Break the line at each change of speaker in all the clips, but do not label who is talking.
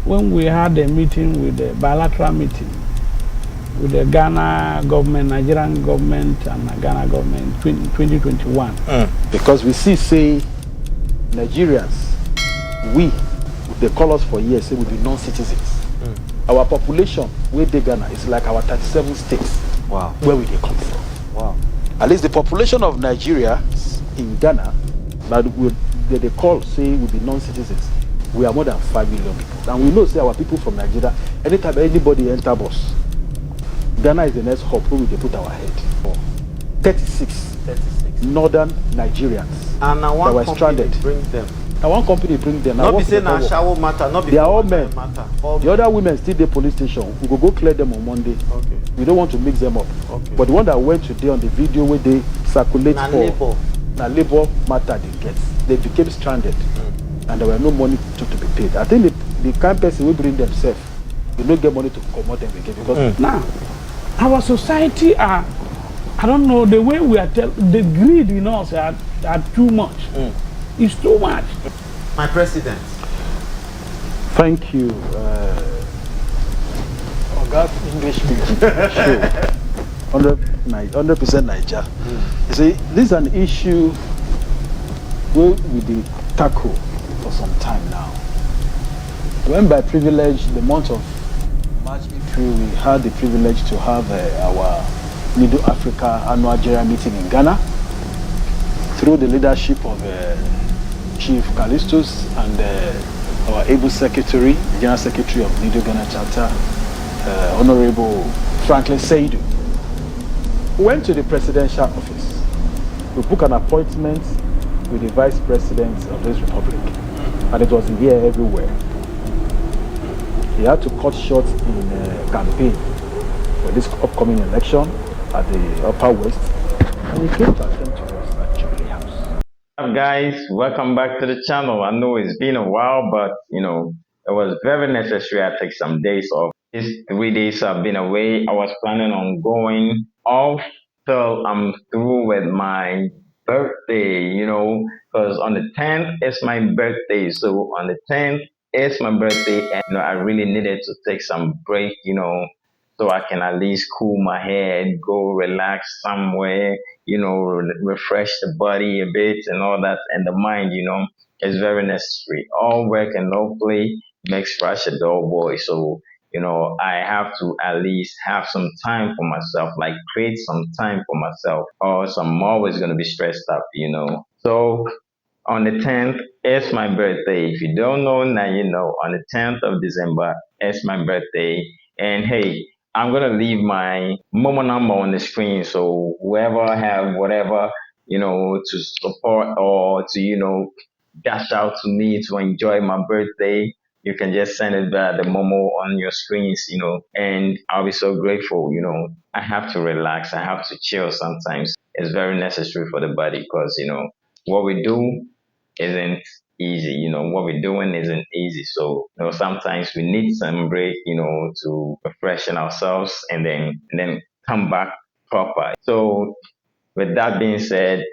when we had a meeting with the bilateral meeting with the Ghana government, Nigerian government, and the Ghana government in 2021.
Because we say Nigerians, they call us for years, say we be non-citizens. Our population, where they Ghana, is like our 37 states.
Wow.
Where we they come from.
Wow.
At least the population of Nigeria in Ghana, that they call, say we be non-citizens, we are more than 5 million people. And we know, say, our people from Nigeria, anytime anybody enter bus, Ghana is the next hub where we put our head. 36 northern Nigerians
and now one
that were stranded.
Bring them.
Now one company bring them.
Not be saying now shower matter. Not be.
They are all men.
All
the other women still the police station. We go clear them on Monday.
Okay.
We don't want to mix them up.
Okay.
But the one that went today on the video where they circulate
na
for labor matter they became stranded, and there were no money to be paid. I think the kind person will bring themselves. They don't get money to promote them again because
now our society are, I don't know, the way we are the greed in us are too much. It's too much.
My president.
Thank you. English speaking. Sure. 100% Niger. You see, this is an issue we did tackle for some time now. When by privilege, the month of March, April, we had the privilege to have our Middle Africa annual general meeting in Ghana through the leadership of Chief Callistus and our able secretary, the General Secretary of Middle Ghana Chapter, Honorable Franklin Seidu. We went to the presidential office. We booked an appointment with the Vice President of this Republic, and it was here everywhere. He had to cut short in campaign for this upcoming election at the Upper West, and he came to attend to us at Jubilee House.
Hi guys, welcome back to the channel. I know it's been a while, but you know, it was very necessary I take some days off. These 3 days I've been away. I was planning on going off till I'm through with my birthday, you know, because on the 10th it's my birthday. So on the 10th it's my birthday, and you know, I really needed to take some break, you know, so I can at least cool my head, go relax somewhere, you know, refresh the body a bit and all that, and the mind, you know, is very necessary. All work and no play makes Rash a dull boy. So, you know, I have to at least have some time for myself, like create some time for myself, or else I'm always going to be stressed up, you know. So on the 10th, it's my birthday. If you don't know, now you know. On the 10th of December, it's my birthday. And hey, I'm going to leave my Momo number on the screen. So whoever have whatever, you know, to support or to, you know, dash out to me to enjoy my birthday, you can just send it by the Momo on your screens, you know, and I'll be so grateful. You know, I have to relax. I have to chill sometimes. It's very necessary for the body because, you know, what we do isn't easy. You know, what we're doing isn't easy. So, you know, sometimes we need some break, you know, to refreshen ourselves and then come back proper. So with that being said,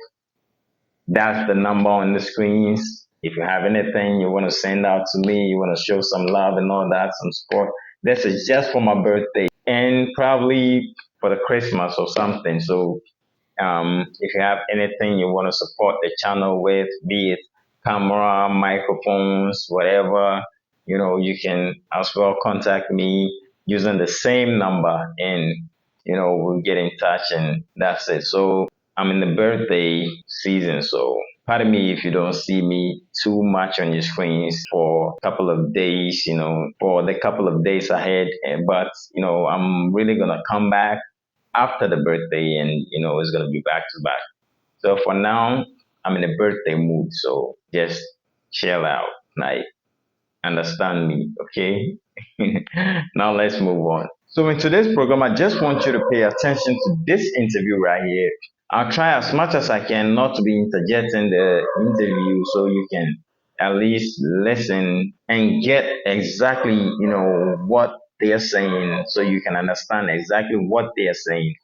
that's the number on the screens. If you have anything you want to send out to me, you want to show some love and all that, some support, this is just for my birthday and probably for the Christmas or something. So if you have anything you want to support the channel with, be it camera, microphones, whatever, you know, you can as well contact me using the same number, and you know, we'll get in touch, and that's it. So I'm in the birthday season, so pardon me if you don't see me too much on your screens for a couple of days, you know, for the couple of days ahead. But, you know, I'm really going to come back after the birthday, and, you know, it's going to be back to back. So for now, I'm in a birthday mood. So just chill out, like, understand me, okay? Now let's move on. So in today's program, I just want you to pay attention to this interview right here. I'll try as much as I can not to be interjecting the interview, so you can at least listen and get exactly, you know, what they're saying, so you can understand exactly what they're saying.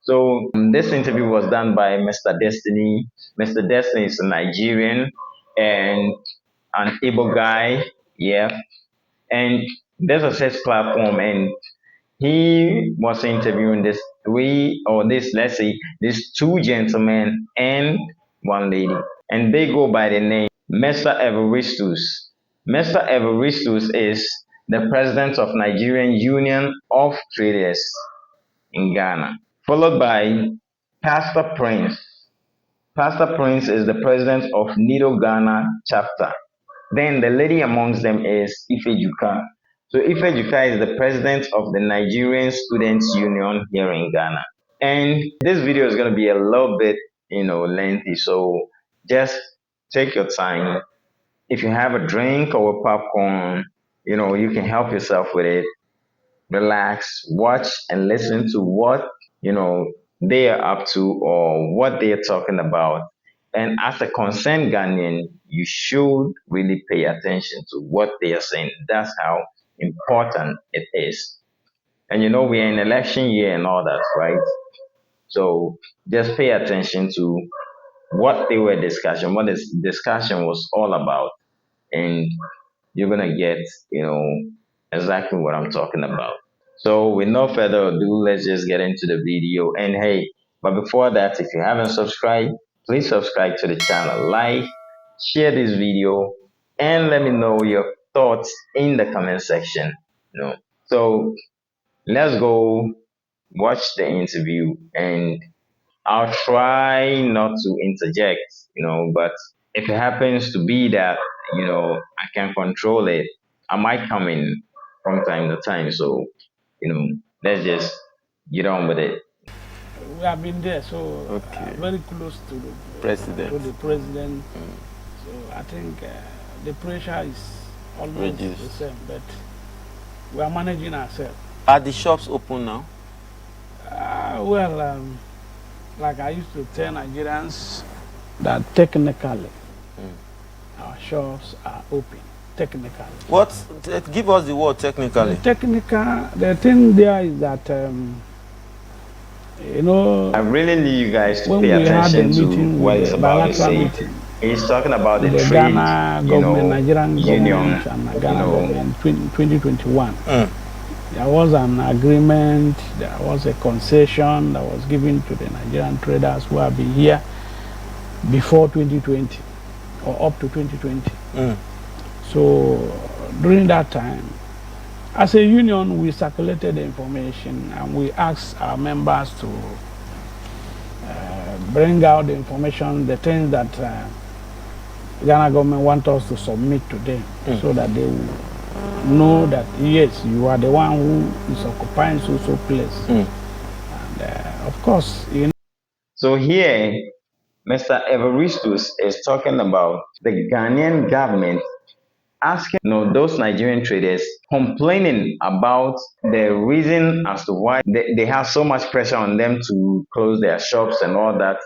So this interview was done by Mr. Destiny. Mr. Destiny is a Nigerian and an Igbo guy, yeah. And there's a search platform, and he was interviewing this let's say, these two gentlemen and one lady, and they go by the name Mr. Evaristus. Mr. Evaristus is the president of Nigerian Union of Traders in Ghana, followed by Pastor Prince. Pastor Prince is the president of Nido Ghana chapter. Then the lady amongst them is Ifejuka. So Ifejuka is the president of the Nigerian Students Union here in Ghana. And this video is going to be a little bit, lengthy. So just take your time. If you have a drink or a popcorn, you can help yourself with it. Relax, watch and listen to what, they are up to or what they are talking about. And as a concerned Ghanaian, you should really pay attention to what they are saying. That's how important it is. And we're in election year and all that, right? So just pay attention to what they were discussing, what this discussion was all about, and you're gonna get, exactly what I'm talking about. So with no further ado, let's just get into the video. And hey, but before that, if you haven't subscribed, please subscribe to the channel, like, share this video, and let me know your thoughts in the comment section. So let's go watch the interview, and I'll try not to interject, but if it happens to be that, I can control it, I might come in from time to time. So, let's just get on with it.
We have been there, so very close to the president. So I think the pressure is almost the same, but we are managing ourselves.
Are the shops open now?
Well, like I used to tell Nigerians that technically our shops are open. Technically.
Give us the word technically.
The thing there is that
I really need you guys to pay attention to what he's about to say. He's talking about the trade,
Ghana government, Nigerian government, and Ghana government 2021. There was an agreement, there was a concession that was given to the Nigerian traders who have been here before 2020 or up to 2020. So during that time, as a union, we circulated the information and we asked our members to bring out the information, the things that Ghana government want us to submit to them, so that they will know that yes, you are the one who is occupying so place. And of course,
So here, Mr. Evaristus is talking about the Ghanaian government asking those Nigerian traders, complaining about the reason as to why they have so much pressure on them to close their shops and all that,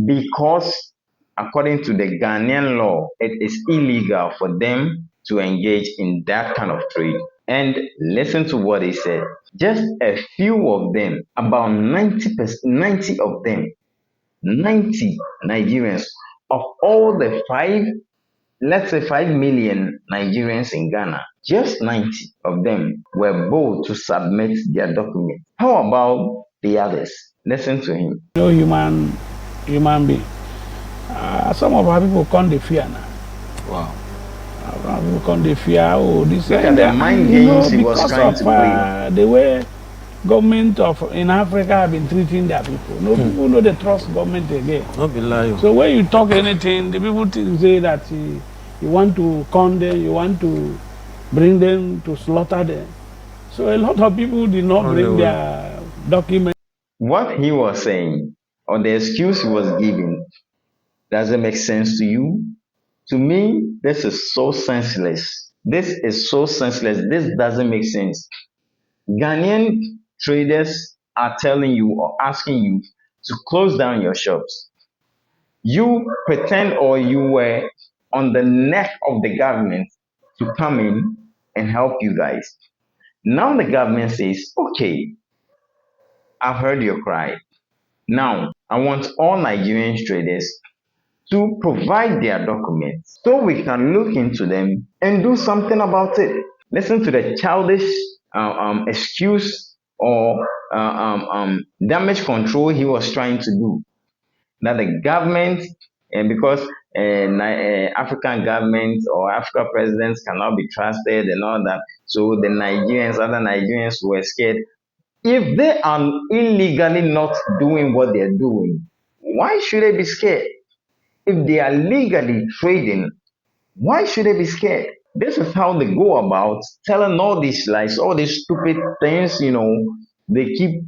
because according to the Ghanaian law, it is illegal for them to engage in that kind of trade. And listen to what he said. Just a few of them, about 90 of them, 90 Nigerians of all the 5 million Nigerians in Ghana, just 90 of them were bold to submit their documents. How about the others? Listen to him.
No human being. Some of our people can't fear now.
Wow.
Our people can't fear. Oh, this
Look at the mind games he was trying to play.
The way government in Africa have been treating their people. No people know they trust government again.
No be lying.
So when you talk anything, the people say that you want to con them, you want to bring them to slaughter them. So a lot of people did not bring their documents.
What he was saying, or the excuse he was giving, does it make sense to you? To me, this is so senseless. This doesn't make sense. Ghanaian traders are telling you or asking you to close down your shops. You pretend or you were on the neck of the government to come in and help you guys. Now the government says, okay, I've heard your cry. Now I want all Nigerian traders to provide their documents so we can look into them and do something about it. Listen to the childish excuse or damage control he was trying to do. That the government, and because African governments or African presidents cannot be trusted and all that, so the other Nigerians were scared. If they are illegally not doing what they're doing, why should they be scared? If they are legally trading, why should they be scared? This is how they go about telling all these lies, all these stupid things, they keep,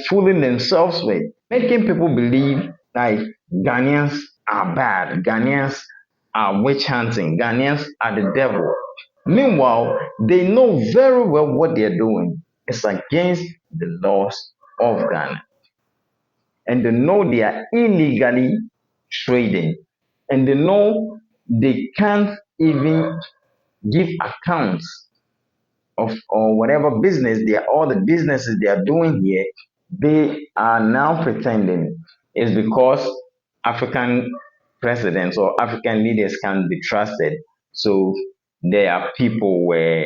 fooling themselves with, making people believe like Ghanaians are bad, Ghanaians are witch hunting, Ghanaians are the devil. Meanwhile, they know very well what they're doing. It's against the laws of Ghana. And they know they are illegally trading. And they know they can't even give accounts of or whatever business all the businesses they are doing here. They are now pretending it's because African presidents or African leaders can be trusted. So there are people were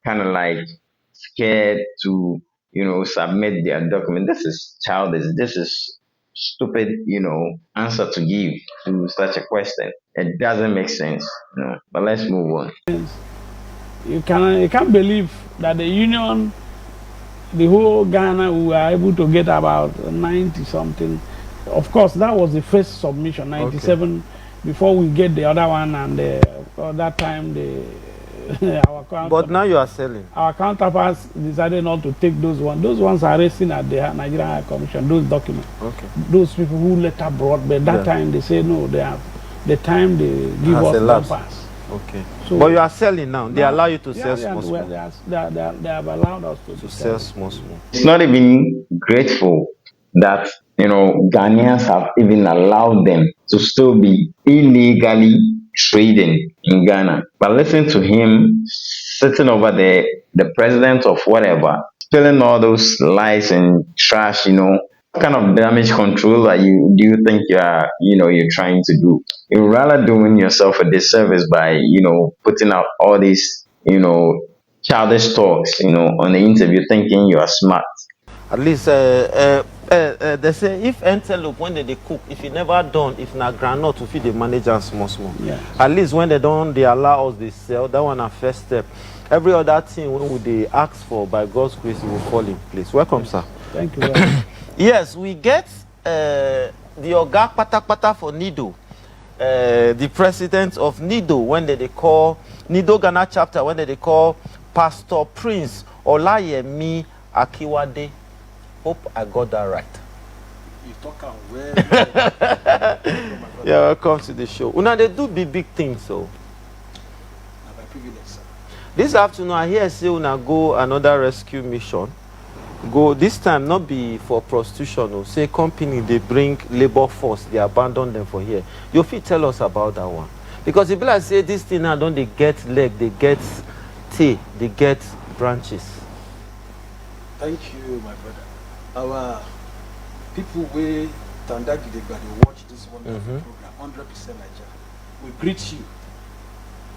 kind of like scared to, submit their document. This is childish. This is stupid, answer to give to such a question. It doesn't make sense. But let's move on.
You can't believe that the union, the whole Ghana, we were able to get about 90 something. Of course, that was the first submission, 97, okay, before we get the other one, and that time our
but now you are selling.
Our counterparts decided not to take those ones. Those ones are resting at the Nigerian High Commission, those documents. Okay. Those people who later brought, but that time they say no, they have the time they give us pass.
Okay. So, but you are selling now. They allow you to sell small.
They have allowed us to
sell small.
It's not even grateful that Ghanaians have even allowed them to still be illegally trading in Ghana. But listen to him sitting over there, the president of whatever, spilling all those lies and trash, what kind of damage control do you think you're trying to do? You're rather doing yourself a disservice by, putting out all these, childish talks, on the interview thinking you are smart.
At least they say if antelope when they cook, if it never done, if na groundnut to feed the manager small.
Yeah.
At least when they allow us, they sell. That one a first step. Every other thing when they ask for, by God's grace, it will fall in place. Welcome, sir.
Thank you very much.
Yes, we get the Oga Pata for Nido, the president of Nido, when they call Nido Ghana chapter, when they call Pastor Prince Olayemi Akiwade. Hope I got that right.
You talk well.
Yeah, welcome to the show. Una they do big things, so.
My privilege, sir.
This afternoon, I hear say una go another rescue mission. Go this time not be for prostitution. Or say company they bring labor force, they abandon them for here. You fit tell us about that one, because if like say this thing now don't they get leg, they get tail, they get branches.
Thank you, my brother. Our people way Tandagi they watch this wonderful program, 100% Nigeria. We greet you.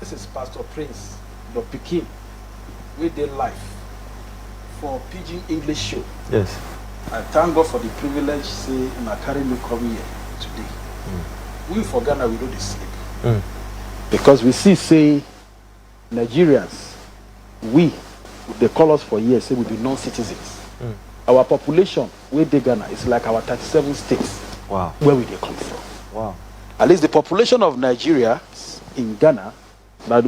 This is Pastor Prince, your Pekin, with their life for Pidgin English show.
Yes.
I thank God for the privilege, say, my carry me come here today. We for Ghana, we don't sleep. Because we say, Nigerians, they call us for years, say we be non-citizens. Our population, where they Ghana, is like our 37 states.
Wow.
Where we they come from.
Wow.
At least the population of Nigeria in Ghana, that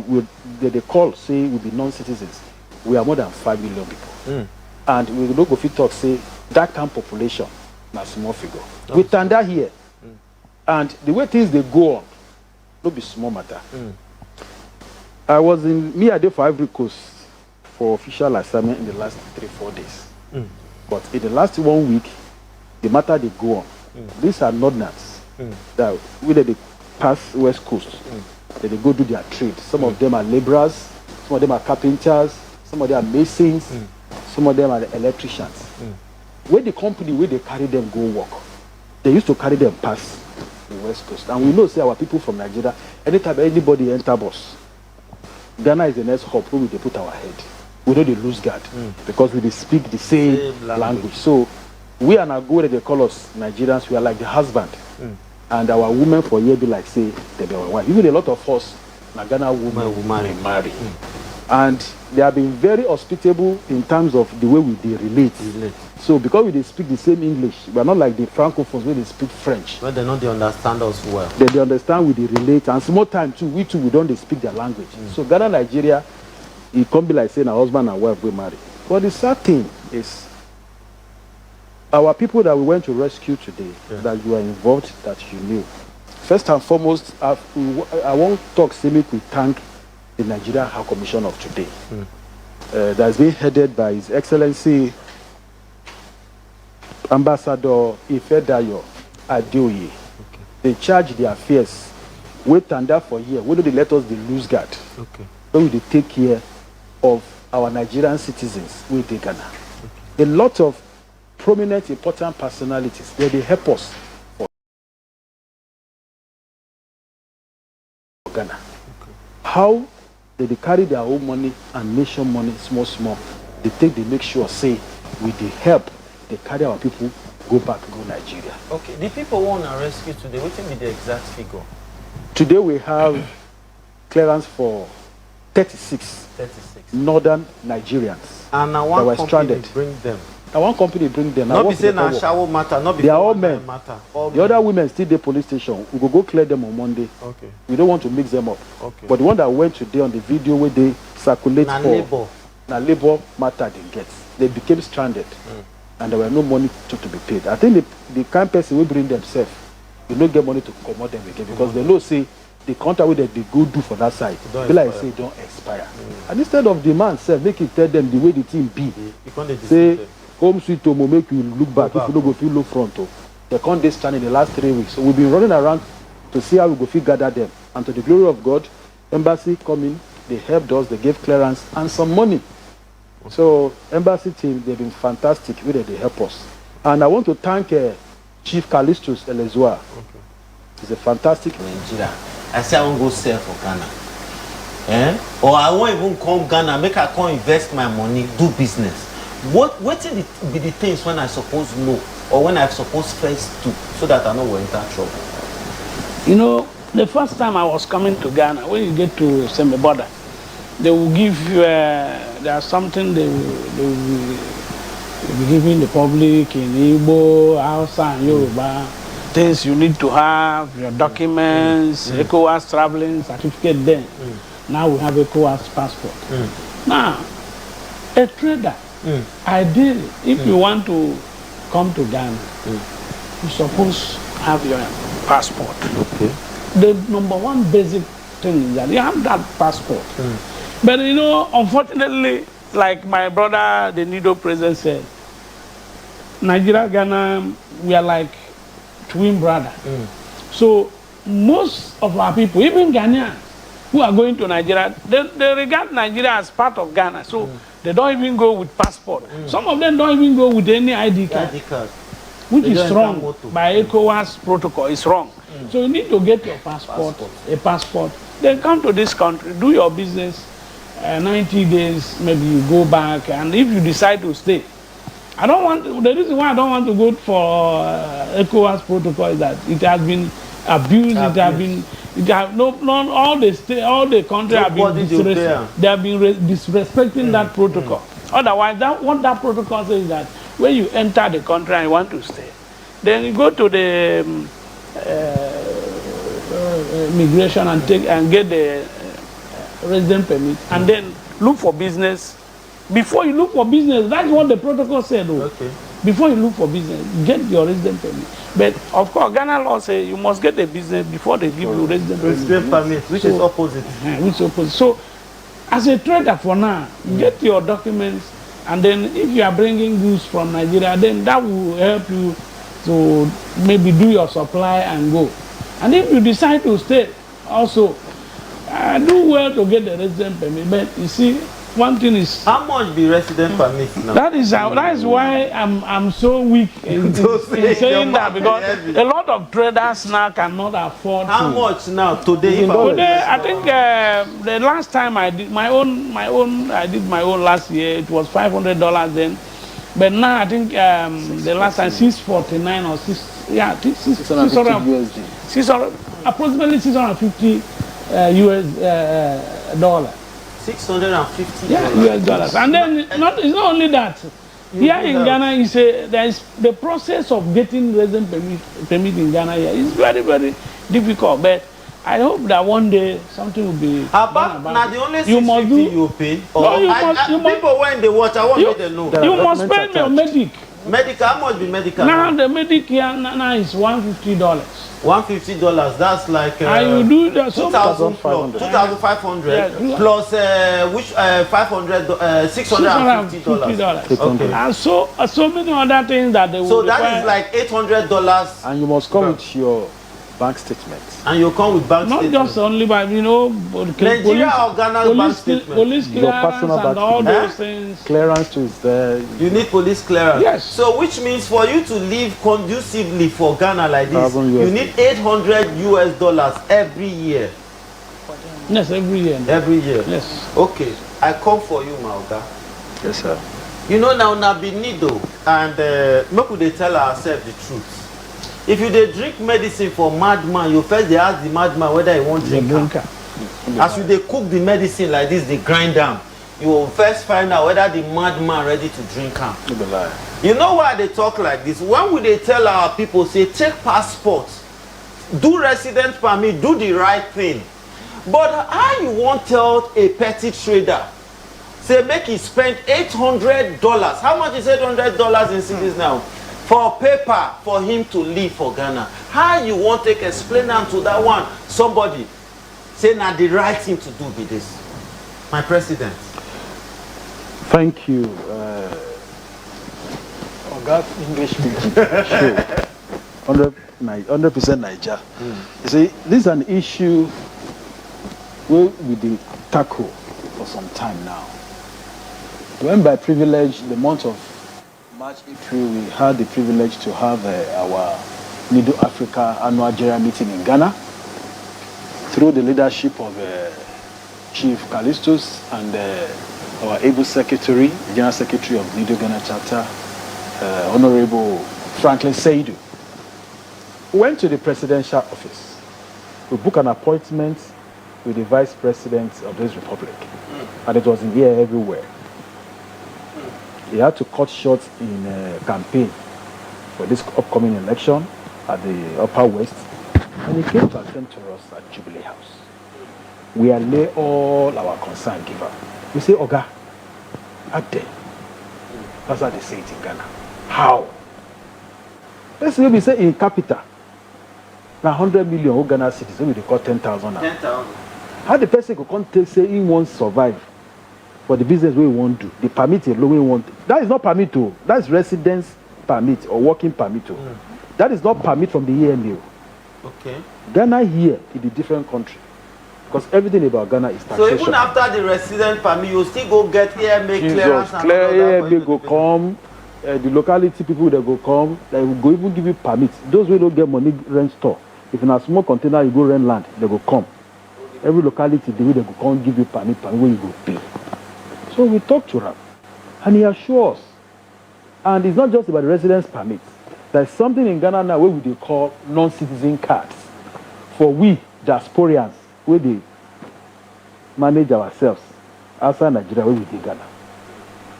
they call, say, we be non-citizens, we are more than 5 million people. And we don't go fit talk, say, that kind of population, na small figure. We stand out here. And the way things they go on, no be small matter. I was in Miade for Ivory Coast for official assignment in the last 3-4 days. But in the last 1 week, the matter they go on. These are northerners that whether they pass West Coast, that they go do their trade. Some of them are laborers, some of them are carpenters, some of them are masons, some of them are electricians. Where the company where they carry them go work, they used to carry them past the West Coast. And we know say our people from Nigeria, anytime anybody enter bus, Ghana is the next hub where we dey put our head. We know they lose guard because we dey speak the same language. So we are not good, they call us Nigerians, we are like the husband. And our women for here be like, say, they be our wife. Even a lot of us, Ghana women will marry. And they have been very hospitable in terms of the way we relate. So because we speak the same English, we are not like the Francophones where they speak French.
But they understand us well.
They understand, we relate. And small time too, we don't speak their language. So Ghana, Nigeria, it can't be like saying a husband and wife will marry. But the sad thing is, our people that we went to rescue today, that you are involved, that you knew. First and foremost, I won't talk simply to thank the Nigerian High Commission of today. That's been headed by His Excellency Ambassador Ifedayo Adeoye. They charge their affairs. Wait and that for here. Why don't they let us lose guard? So we take care of our Nigerian citizens with the Ghana. A lot of prominent, important personalities, they help us for Ghana. How they carry their own money and nation money small. They make sure, say, with the help, they carry our people, go Nigeria.
Okay, the people want to rescue today, what will be the exact figure?
Today we have clearance for 36 northern Nigerians
and now one company stranded. Bring them.
Now one company bring them.
Not be saying na shower matter, not be
they are all men.
Matter.
The other women still the police station. We go clear them on Monday.
Okay.
We don't want to mix them up.
Okay.
But the one that went today on the video where they circulate
na
for
labor.
Na labor matter they get. They became stranded. And there were no money to be paid. I think the kind person will bring themselves, they don't get money to commode them again because they know say the contract that they go do for that side, they like say don't expire. And instead of demand, say make it tell them the way the team be. Say home sweet home will make you look back if you don't go feel look front. They can't they stand in the last 3 weeks. So we've been running around to see how we go fit gather them. And to the glory of God, embassy coming, they helped us, they gave clearance and some money. So embassy team, they've been fantastic. Really, they help us. And I want to thank Chief Callistus Elezua. He's a fantastic
Nigeria. I say I won't go sell for Ghana. Or I won't even come Ghana, make I come invest my money, do business. What will be the things when I suppose know or when I suppose first do so that I know we'll enter trouble?
You know, the first time I was coming to Ghana, when you get to Semi border, they will give you there's something they will be giving the public in Igbo, Hausa, and Yoruba. Things you need to have, your documents, ECOWAS traveling certificate then. Now we have ECOWAS passport. Now, a trader, ideally, if you want to come to Ghana, you're supposed to have your passport.
Okay.
The number one basic thing is that you have that passport. But you know, unfortunately, like my brother, the Nido president said, Nigeria, Ghana, we are like twin brothers. So most of our people, even Ghanaians, who are going to Nigeria, they regard Nigeria as part of Ghana. So they don't even go with passport. Some of them don't even go with any ID card. Which is wrong by ECOWAS protocol. It's wrong. So you need to get your passport, a passport. Then come to this country, do your business. 90 days, maybe you go back, and if you decide to stay, the reason why I don't want to go for ECOWAS protocol is that it has been abused, all the countries have been they have been disrespecting that protocol. Otherwise, what that protocol says is that when you enter the country and you want to stay, then you go to the immigration and get the resident permit, and then look for business. Before you look for business, that's what the protocol said. Before you look for business, get your resident permit. But of course, Ghana law says you must get a business before they give you resident permit.
Which is opposite.
Which is opposite. So, as a trader for now, get your documents, and then if you are bringing goods from Nigeria, then that will help you to maybe do your supply and go. And if you decide to stay, also, do well to get the resident permit. But you see, one thing is.
How much be resident permit now?
That is why I'm so weak in saying that, because a lot of traders now cannot afford.
How much now today?
Today, I think the last time I did my own last year, it was $500 then. But now I think the last time 649 or 600, approximately 650 US dollar.
650.
Yeah, US dollars. And then it's not only that. Here in Ghana, there is the process of getting resident permit in Ghana here is very, very difficult. But I hope that one day something will be.
About now, the only 650 you pay.
No, you must.
People when they watch, I want to know.
You must spend your medic.
Medical, how much be medical?
Now the medic here now is $150.
$150. That's like.
And you do the
2,500. 2,500 plus which $650.
Okay. And so many other things that they will.
So that is like $800.
And you must come with your bank statement.
And you come with bank statement.
Not just only by
Nigeria or Ghana bank statement.
Police clearance and all those things.
Clearance is there.
You need police clearance.
Yes.
So which means for you to live conducively for Ghana like this, you need $800 every year.
Yes, every year.
Every year.
Yes.
Okay. I come for you, Mauga.
Yes, sir.
You know now be needle and make we tell ourselves the truth. If you dey drink medicine for madman, you first dey ask the madman whether he wan drink am. As you dey cook the medicine like this, dey grind am, you will first find out whether the madman ready to drink am. You know why they talk like this? When we dey tell our people say take passport, do resident permit, do the right thing. But how you wan tell a petty trader say make he spend $800? How much is $800 in cedis now? For paper for him to live for Ghana. How you want to explain them to that one? Somebody say now the right thing to do be this. My president.
Thank you. English speaking. Sure. 100% Niger. You see, this is an issue we did tackle for some time now. When by privilege, the month of March, April, we had the privilege to have our Middle Africa annual general meeting in Ghana through the leadership of Chief Callistus and our able secretary, General Secretary of Middle Ghana Chapter, Honorable Franklin Seidu. We went to the presidential office. We booked an appointment with the Vice President of this Republic, and it was in here everywhere. He had to cut short in a campaign for this upcoming election at the Upper West, and he came to attend to us at Jubilee House. We are lay all our concern giver. We say, Oga, out there. That's how they say it in Ghana. How? Let's say we say in capital, now 100 million Ghana citizens, they call 10,000 now.
10,000.
How the person could come say he won't survive for the business we want to do, the permit alone we want. That is not permit to. That is residence permit or working permit to. That is not permit from the EMA.
Okay.
Ghana here is a different country because everything about Ghana is taxation.
So even after the resident permit, you still go get EMA clearance. And
clear EMA go come. The locality people that go come, they will go even give you permits. Those who don't get money rent store. If in a small container you go rent land, they go come. Every locality they will come give you permit where you go pay. So we talked to him, and he assured us. And it's not just about the residence permit. There's something in Ghana now where we call non-citizen cards. For we, diasporians, where they manage ourselves outside Nigeria, where we do Ghana.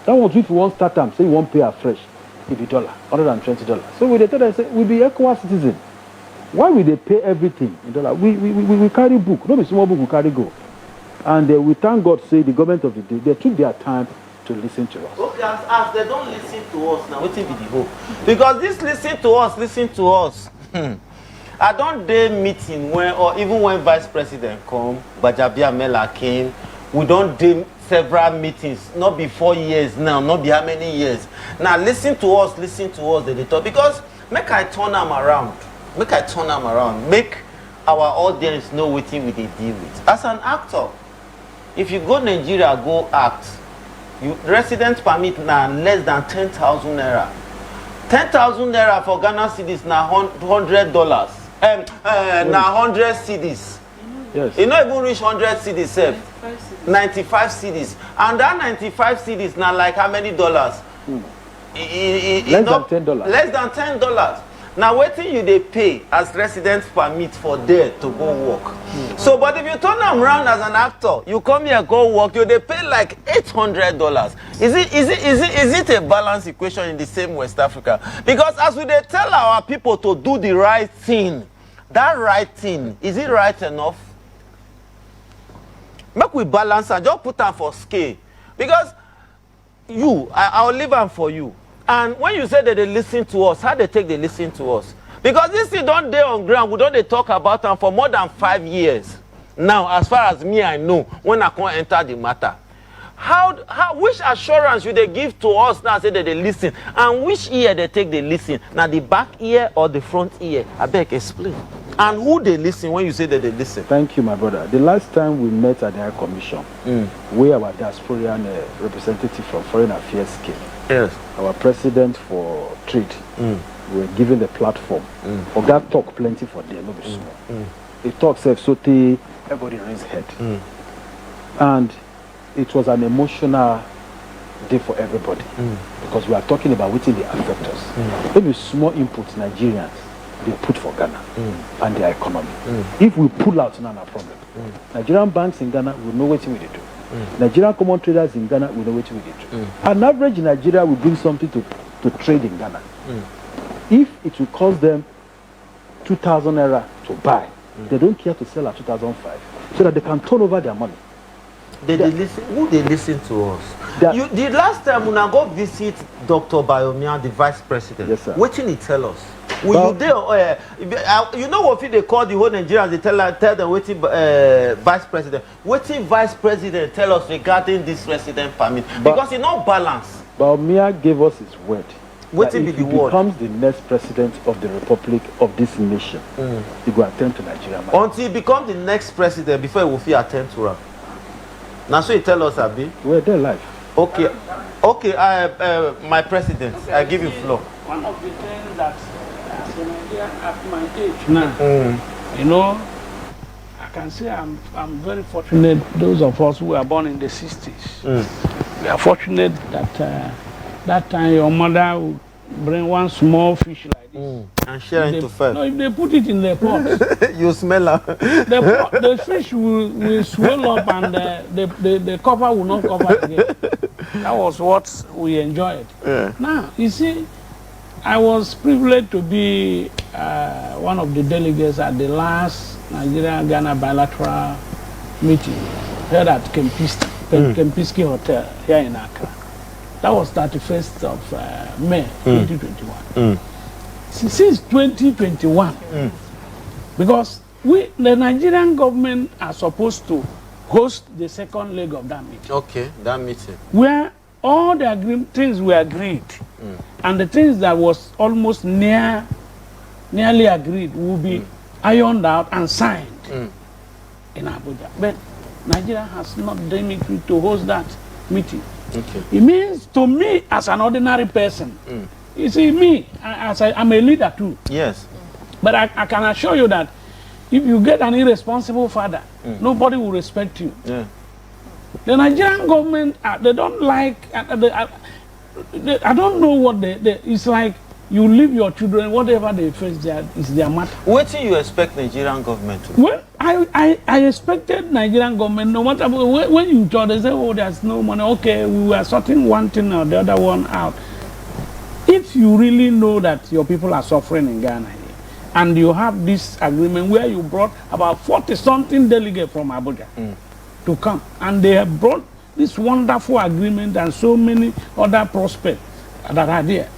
That was if we want start time, say we won't pay afresh, $80, $120. So we tell them, say, we be equal citizen. Why will they pay everything in dollar? We carry book, not a small book, we carry go. And we thank God, say the government of the day, they took their time to listen to us.
Okay, as they don't listen to us now, what will be the hope? Because this listen to us. I don't dare meeting when, or even when Vice President come, Bajabia Mela came, we don't dare several meetings, not be 4 years now, not be how many years. Now listen to us, they talk. Because make I turn them around. Make our audience know what we deal with. As an actor, if you go Nigeria, go act. resident permit now less than 10,000 naira. 10,000 naira for Ghana cedis now $100. Now 100 cedis.
Yes.
It not even reach 100 cedis, 95 cedis. And that 95 cedis now like how many dollars?
Less than $10.
Less than $10. Now waiting you they pay as resident permit for there to go work. So but if you turn them around as an actor, you come here go work, you they pay like $800. Is it a balanced equation in the same West Africa? Because as we they tell our people to do the right thing, that right thing, is it right enough? Make we balance and just put them for scale. Because I'll leave them for you. And when you say that they listen to us, how they take they listen to us? Because this thing don't day on ground, we don't they talk about them for more than 5 years. Now, as far as me, I know, when I can't enter the matter. Which assurance should they give to us now say that they listen? And which ear they take they listen? Now the back ear or the front ear? I beg explain. And who they listen when you say that they listen?
Thank you, my brother. The last time we met at the High Commission, we our diasporan representative from Foreign Affairs came.
Yes.
Our president for trade, we were given the platform. For that talk plenty for them, no be small. He talks so everybody raised head. And it was an emotional day for everybody because we are talking about what they affect us. Maybe small inputs Nigerians they put for Ghana and their economy. If we pull out, no problem. Nigerian banks in Ghana will know what we do. Nigerian common traders in Ghana will know what we do. An average in Nigeria will bring something to trade in Ghana. If it will cost them 2,000 naira to buy, they don't care to sell at 2,005 so that they can turn over their money.
They listen. Who they listen to us? The last time when I go visit Dr. Bawumia, the vice president,
yes, sir.
What did he tell us? Will you there? You know what they call the whole Nigerians? They tell them what vice president. What vice president tell us regarding this resident permit? Because it's not balanced.
Bawumia gave us his word.
What will be the word?
Becomes the next president of the Republic of this nation, he will attend to Nigeria.
Until he becomes the next president, before he will feel attend to her. Now, so you tell us, Abi.
We're there live.
Okay, my president, I give you floor.
One of the things that as a Nigerian at my age now, you know, I can say I'm very fortunate. Those of us who were born in the 60s, we are fortunate that that time your mother would bring one small fish like this
and share into five.
No, if they put it in the pot,
you smell her.
The fish will swell up and the cover will not cover again. That was what we enjoyed.
Yeah.
Now, you see, I was privileged to be one of the delegates at the last Nigeria-Ghana bilateral meeting held at Kempiski Hotel here in Accra. That was 31st of May 2021. Since 2021, because the Nigerian government are supposed to host the second leg of that meeting.
Okay, that meeting.
Where all the things were agreed, and the things that was almost nearly agreed will be ironed out and signed in Abuja. But Nigeria has not done it to host that meeting.
Okay.
It means to me as an ordinary person, you see me, I'm a leader too.
Yes.
But I can assure you that if you get an irresponsible father, nobody will respect you.
Yeah.
The Nigerian government, they don't like, I don't know what it's like you leave your children, whatever they face is their matter.
What do you expect Nigerian government to do?
Well, I expected Nigerian government, no matter when you talk, they say, oh, there's no money. Okay, we were sorting one thing or the other one out. If you really know that your people are suffering in Ghana here, and you have this agreement where you brought about 40-something delegates from Abuja to come, and they have brought this wonderful agreement and so many other prospects that are there.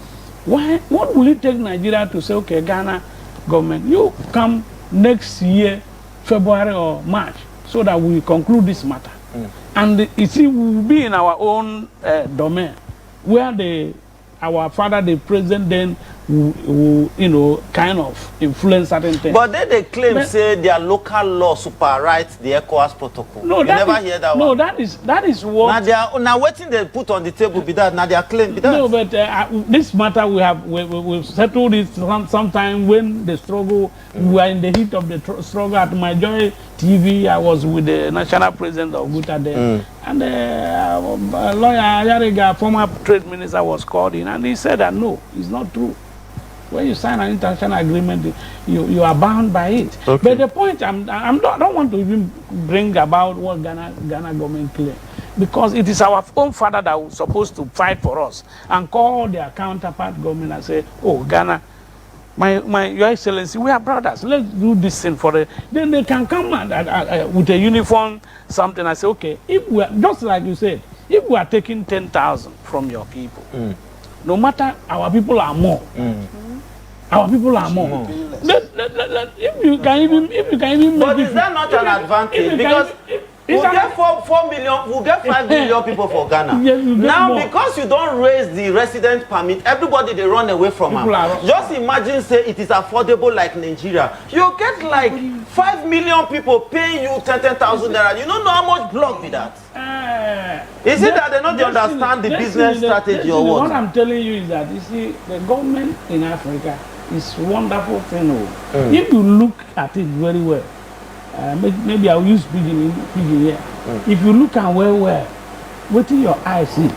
What will it take Nigeria to say, okay, Ghana government, you come next year, February or March, so that we conclude this matter? And you see, we will be in our own domain, where our father, the president, then who you know, kind of influence certain things.
But they claim say their local law superrides the ECOWAS protocol.
No,
you never hear that one.
No, that is what.
Now waiting they put on the table be that. Now their claim be that.
No, but this matter we've settled it sometime when the struggle. We were in the heat of the struggle at my Joy TV. I was with the national president of Guta there, and lawyer Ayariga, former trade minister, was called in, and he said that no, it's not true. When you sign an international agreement, you are bound by it. Okay. But the point I don't want to even bring about what Ghana government claim, because it is our own father that was supposed to fight for us and call their counterpart government and say, oh, Ghana, Your Excellency, we are brothers. Let's do this thing for it. Then they can come with a uniform something. I say, okay, if we are, just like you said, if we are taking 10,000 from your people, no matter our people are more. Our people are more. If you can even
but is that not an advantage? Because we'll get 4 million, we'll get 5 million people for Ghana. Yes, now, more. Because you don't raise the resident permit, everybody they run away from them. Just imagine, say it is affordable like Nigeria. You get like 5 million people paying you 10,000 naira. You don't know how much block be that. Is it that they don't understand the business strategy or what?
What I'm telling you is that, you see, the government in Africa is a wonderful thing. If you look at it very well, maybe I'll use pidgin here. If you look at well, what in your eyes see,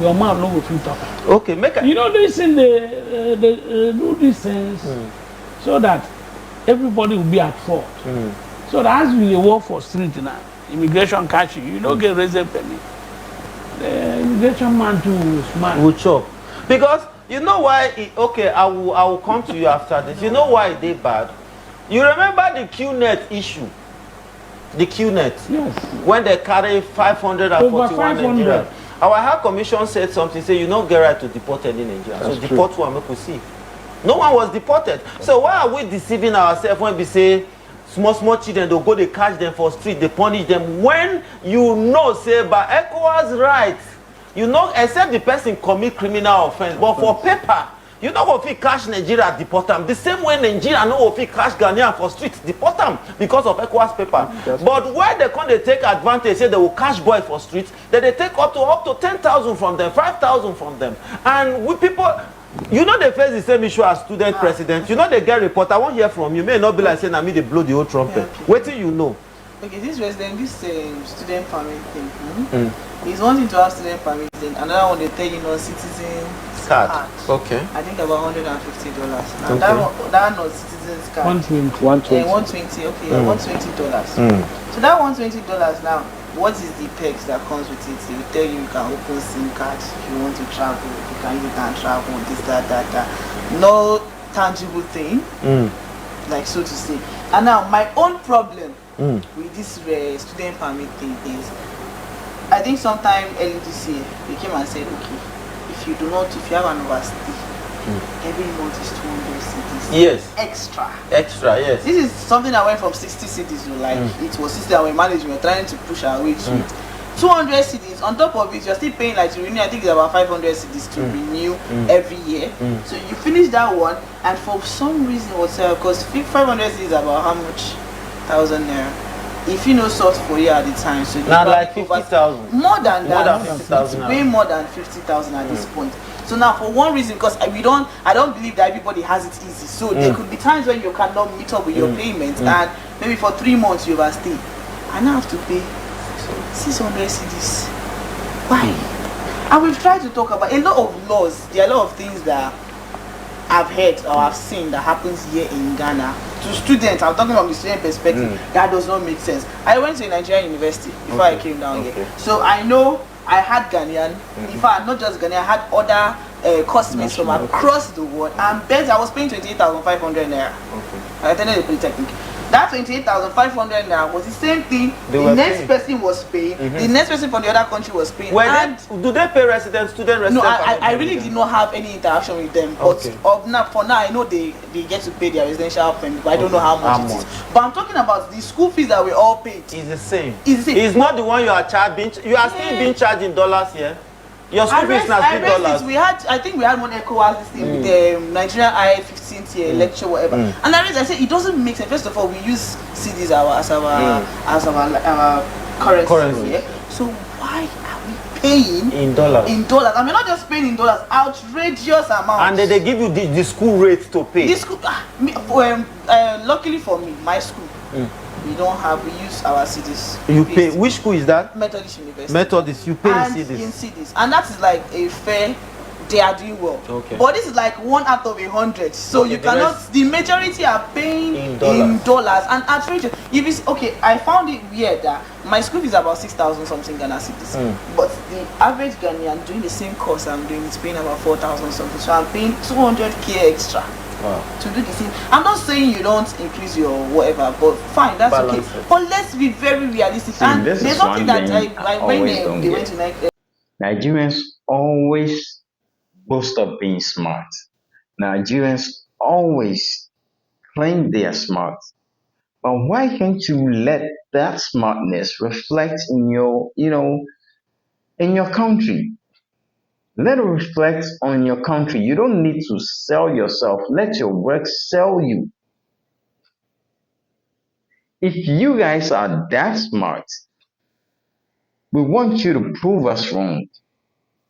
your mouth no go fit talk.
Okay, make a,
you know this in the do these things so that everybody will be at fault. So that as we walk for street now, immigration catch you, you don't get resident permit. The immigration man too smart.
Will chop. Because you know why okay, I will come to you after this. You know why they bad? You remember the QNet issue? The QNet?
Yes.
When they carry 541 Nigerians. Our High Commission said something, say you don't get right to deport any Nigerian. So deport one, make we see. No one was deported. So why are we deceiving ourselves when we say small children, they'll go, they catch them for street, they punish them, when you know, say, by ECOWAS rights, you know, except the person commit criminal offense, but for paper, you know if you catch Nigeria, deport them. The same way Nigeria know if you catch Ghanaian for streets, deport them because of ECOWAS paper. But where they come, they take advantage, say they will catch boy for streets, then they take up to 10,000 from them, 5,000 from them. And we people, you know they face the same issue as student president. You know they get report. I won't hear from you. May not be like saying I mean they blow the old trumpet. Yeah, okay. Wait till you know.
Okay, this resident, this student permit thing. He's wanting to have student permit thing. Another one they tell you know citizen card.
Okay.
I think about $150. Now that not citizen's card.
120.
120. Okay, $120. So that $120 now. What is the perks that comes with it? They will tell you can open SIM cards if you want to travel, you can travel, this, that. No tangible thing, like so to say. And now my own problem with this student permit thing is, I think sometime early this year, they came and said, okay, if you have an overstay, every month is 200 cedis.
Yes.
Extra,
yes.
This is something that went from 60 cedis to like, it was 60 that we managed, we were trying to push our way to 200 cedis. On top of it, you're still paying like to renew, I think it's about 500 cedis to renew every year. So you finish that one, and for some reason whatsoever, because 500 cedis is about how much? 1,000 naira. If you know sort for you at the time, so
now like 50,000.
More than that,
50,000.
Way more than 50,000 at this point. So now, for one reason, because I don't believe that everybody has it easy. So there could be times when you cannot meet up with your payments, and maybe for 3 months you overstay. I now have to pay 600 cedis. Why? And we've tried to talk about a lot of laws. There are a lot of things that I've heard or I've seen that happens here in Ghana. To students, I'm talking from the student perspective, that does not make sense. I went to a Nigerian university before I came down here. So I know I had Ghanaian, in fact, not just Ghanaian, I had other customers from across the world. And beds, I was paying 28,500 naira. I attended the Polytechnic. That 28,500 naira was the same thing the next person was paying, the next person from the other country was paying.
Do they pay student residents?
No, I really did not have any interaction with them. But for now, I know they get to pay their residential permit, but I don't know how much it is. But I'm talking about the school fees that we all paid.
It's the same.
It's
not the one you are charging. You are still being charged in dollars here. Your school fees now $3.
I think we had one ECOWAS this thing with the Nigerian I 15th year lecture, whatever. And I said it doesn't make sense. First of all, we use cedis as our currency. Yeah? So why are we paying
in dollars?
And we're not just paying in dollars, outrageous amounts.
And they give you the school rate to pay.
The school, luckily for me, my school. We use our cedis.
You pay. Which school is that?
Methodist University.
Methodist, you pay
and
in cedis.
In cedis. And that is like a fair, they are doing well.
Okay.
But this is like 1 out of 100. So
okay,
you cannot, the majority are paying in dollars. And outrageous. I found it weird that my school is about 6,000 something Ghana cedis. But the average Ghanaian doing the same course I'm doing is paying about 4,000 something. So I'm paying 200k extra.
Wow.
To do the same. I'm not saying you don't increase your whatever, but fine, that's balance okay. But let's be very realistic.
See,
and there's something that I when they went to
Nigerians always boast of being smart. Nigerians always claim they are smart. But why can't you let that smartness reflect in your, in your country? Let it reflect on your country. You don't need to sell yourself. Let your work sell you. If you guys are that smart, we want you to prove us wrong.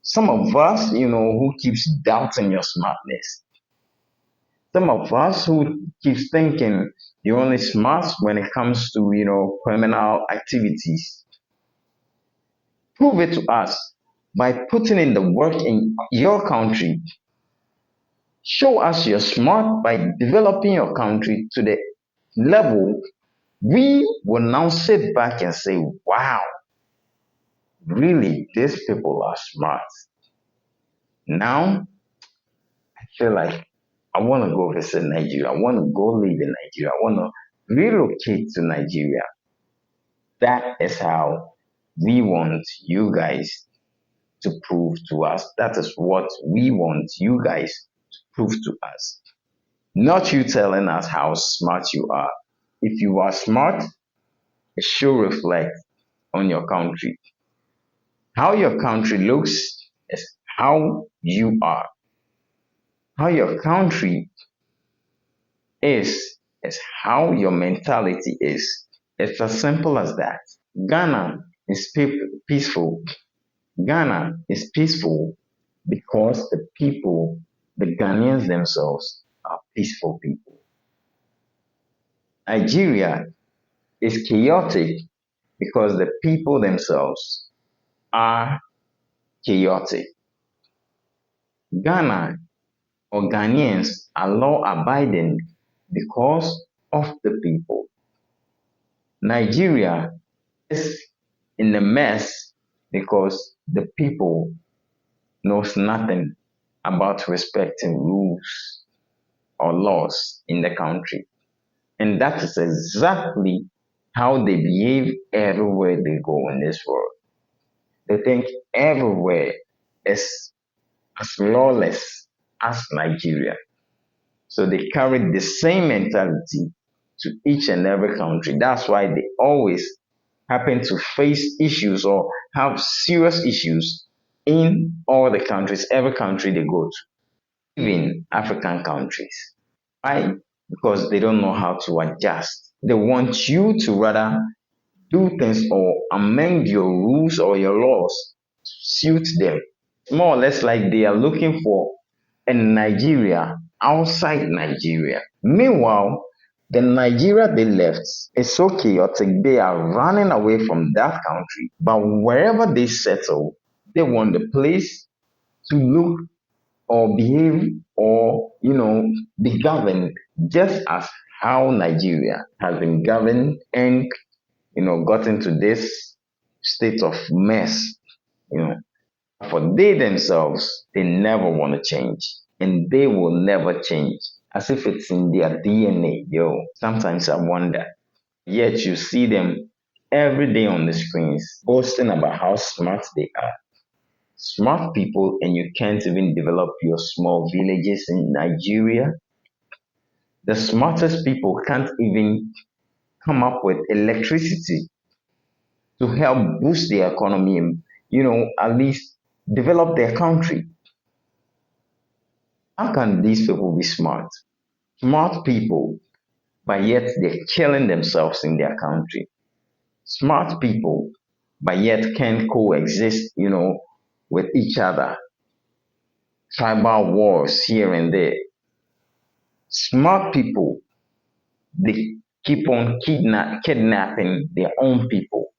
Some of us, who keeps doubting your smartness. Some of us who keeps thinking you're only smart when it comes to, criminal activities. Prove it to us by putting in the work in your country. Show us you're smart by developing your country to the level we will now sit back and say, wow, really, these people are smart. Now, I feel like I want to go visit Nigeria. I want to go live in Nigeria. I want to relocate to Nigeria. That is how we want you guys to prove to us. That is what we want you guys to prove to us. Not you telling us how smart you are. If you are smart, it should reflect on your country. How your country looks is how you are. How your country is how your mentality is. It's as simple as that. Ghana is peaceful. Ghana is peaceful because the people, the Ghanaians themselves, are peaceful people. Nigeria is chaotic because the people themselves are chaotic. Ghana or Ghanaians are law-abiding because of the people. Nigeria is in a mess because the people knows nothing about respecting rules or laws in the country. And that is exactly how they behave everywhere they go in this world. They think everywhere is as lawless as Nigeria. So they carry the same mentality to each and every country. That's why they always happen to face issues or have serious issues in all the countries, every country they go to, even African countries. Why? Because they don't know how to adjust. They want you to rather do things or amend your rules or your laws to suit them. More or less like they are looking for a Nigeria outside Nigeria. Meanwhile, the Nigeria they left is so chaotic, they are running away from that country. But wherever they settle, they want the place to look or behave or, be governed just as how Nigeria has been governed and, got into this state of mess, For they themselves, they never want to change. And they will never change. As if it's in their DNA, Sometimes I wonder. Yet you see them every day on the screens, boasting about how smart they are. Smart people, and you can't even develop your small villages in Nigeria. The smartest people can't even come up with electricity to help boost the economy and, at least develop their country. How can these people be smart? Smart people, but yet they're killing themselves in their country. Smart people, but yet can't coexist, with each other. Tribal wars here and there. Smart people, they keep on kidnapping their own people,